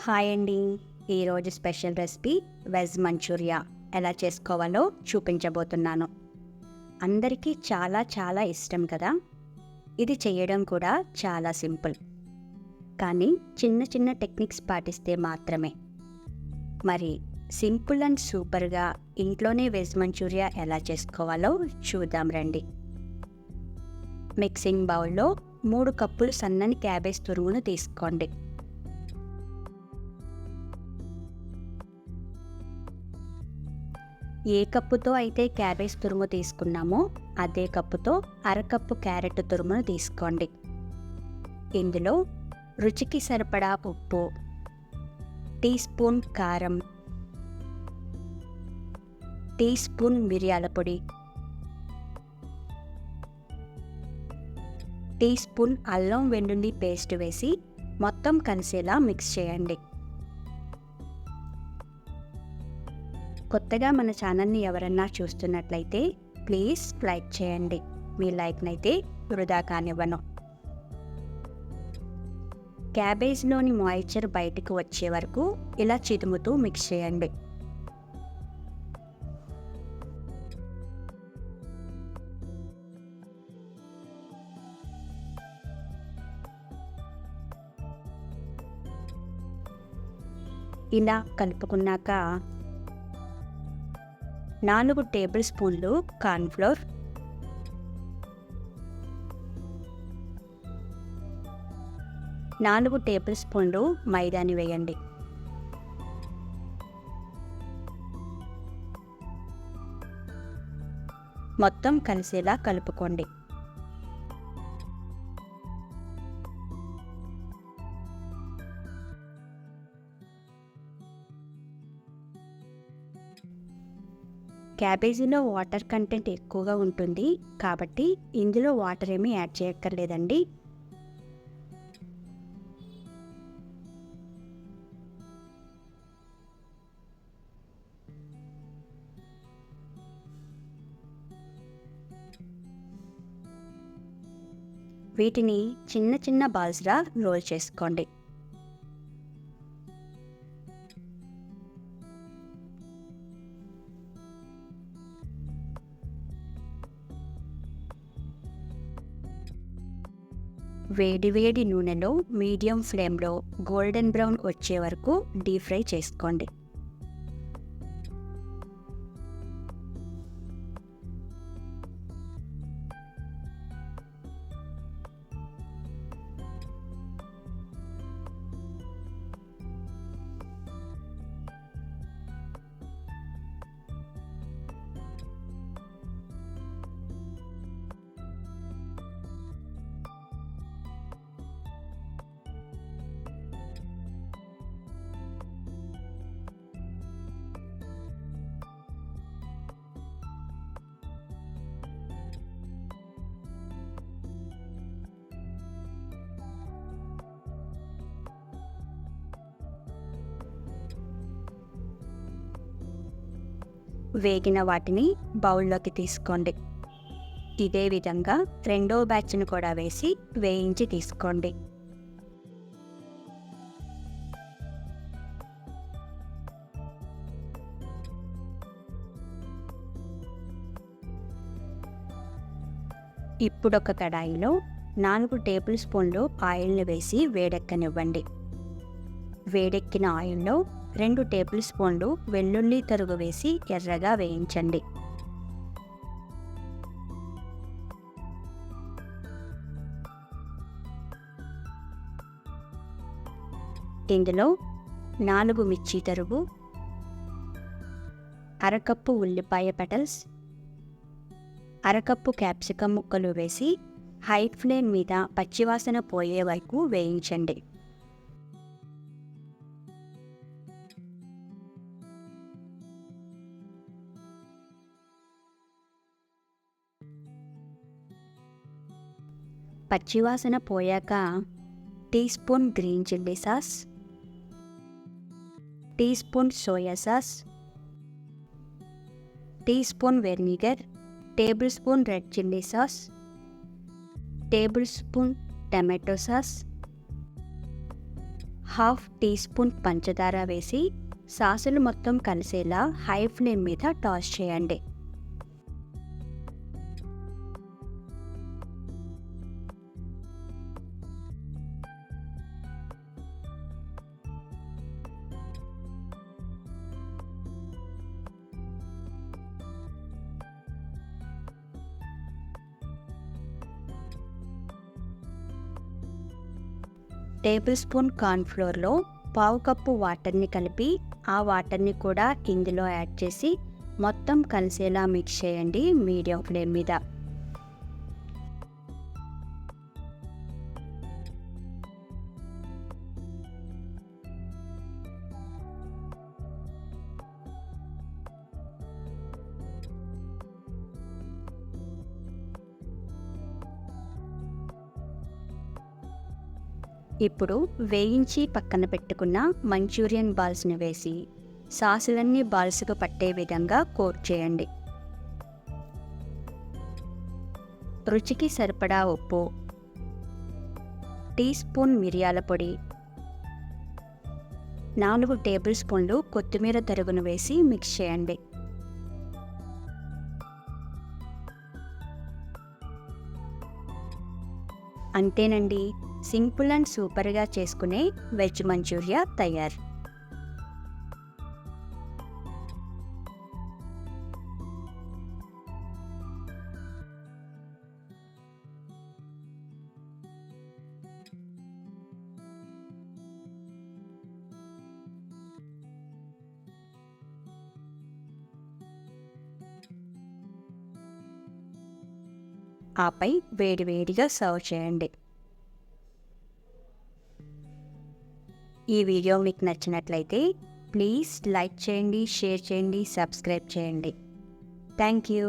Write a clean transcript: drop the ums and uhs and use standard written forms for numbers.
Hi అండి. ఈరోజు special recipe veg Manchuria ఎలా చేసుకోవాలో చూపించబోతున్నాను. అందరికీ చాలా చాలా ఇష్టం కదా. ఇది చేయడం కూడా చాలా సింపుల్, కానీ చిన్న చిన్న టెక్నిక్స్ పాటిస్తే మాత్రమే. మరి సింపుల్ అండ్ సూపర్గా ఇంట్లోనే వెజ్ మంచూరియా ఎలా చేసుకోవాలో చూద్దాం రండి. మిక్సింగ్ బౌల్లో 3 కప్పులు సన్నని క్యాబేజ్ తురుమును తీసుకోండి. ఏ కప్పుతో అయితే క్యాబేజ్ తురుము తీసుకున్నామో అదే కప్పుతో అరకప్పు క్యారెట్ తురుమును తీసుకోండి. ఇందులో రుచికి సరిపడా ఉప్పు, టీ స్పూన్ కారం, టీ స్పూన్ మిరియాల పొడి, టీ స్పూన్ అల్లం వెల్లుల్లి పేస్ట్ వేసి మొత్తం కలిసేలా మిక్స్ చేయండి. కొత్తగా మన ఛానల్ని ఎవరన్నా చూస్తున్నట్లయితే ప్లీజ్ లైక్ చేయండి. మీ లైక్నైతే వృధా కానివ్వను. క్యాబేజ్లోని మాయిశ్చర్ బయటకు వచ్చే వరకు ఇలా చిదుముతూ మిక్స్ చేయండి. ఇలా కలుపుకున్నాక 4 టేబుల్ స్పూన్లు కార్న్ఫ్లోర్, 4 టేబుల్ స్పూన్లు మైదాని వేయండి. మొత్తం కలిసేలా కలుపుకోండి. క్యాబేజీలో వాటర్ కంటెంట్ ఎక్కువగా ఉంటుంది కాబట్టి ఇందులో వాటర్ ఏమీ యాడ్ చేయక్కర్లేదండి. వీటిని చిన్న చిన్న బాల్స్గా రోల్ చేసుకోండి. వేడి నూనెలో మీడియం ఫ్లేమ్లో గోల్డెన్ బ్రౌన్ వచ్చే వరకు డీప్ ఫ్రై చేసుకోండి. వేగిన వాటిని బౌల్లోకి తీసుకోండి. ఇదే విధంగా రెండో బ్యాచ్ను కూడా వేసి వేయించి తీసుకోండి. ఇప్పుడొక కడాయిలో 4 టేబుల్ స్పూన్లు ఆయిల్ని వేసి వేడెక్కనివ్వండి. వేడెక్కిన ఆయిల్లో 2 టేబుల్ స్పూన్లు వెల్లుల్లి తరుగు వేసి ఎర్రగా వేయించండి. ఇందులో 4 మిర్చి తరుగు, అరకప్పు ఉల్లిపాయ పెటల్స్, అరకప్పు క్యాప్సికమ్ ముక్కలు వేసి హై ఫ్లేమ్ మీద పచ్చివాసన పోయే వరకు వేయించండి. పచ్చివాసన పోయాక teaspoon green chilli sauce, teaspoon soya sauce, teaspoon vinegar, tablespoon red chilli sauce, tablespoon tomato sauce, half teaspoon పంచదార వేసి సాసులు మొత్తం కలిసేలా హై ఫ్లేమ్ మీద టాస్ చేయండి. టేబుల్ స్పూన్ కార్న్ఫ్లోర్లో పావు కప్పు వాటర్ని కలిపి ఆ వాటర్ని కూడా ఇందులో యాడ్ చేసి మొత్తం కలిసేలా మిక్స్ చేయండి మీడియం ఫ్లేమ్ మీద. ఇప్పుడు వేయించి పక్కన పెట్టుకున్న మంచూరియన్ బాల్స్ని వేసి సాసులన్నీ బాల్స్కు పట్టే విధంగా కోట్ చేయండి. రుచికి సరిపడా ఉప్పు, టీ స్పూన్ మిరియాల పొడి, 4 టేబుల్ స్పూన్లు కొత్తిమీర తరుగును వేసి మిక్స్ చేయండి. అంతేనండి, సింపుల్ అండ్ సూపర్గా చేసుకునే వెజ్ మంచూరియా తయారు. ఆపై వేడివేడిగా సర్వ్ చేయండి. ఈ వీడియో మీకు నచ్చినట్లయితే ప్లీజ్ లైక్ చేయండి, షేర్ చేయండి, సబ్స్క్రైబ్ చేయండి. Thank you.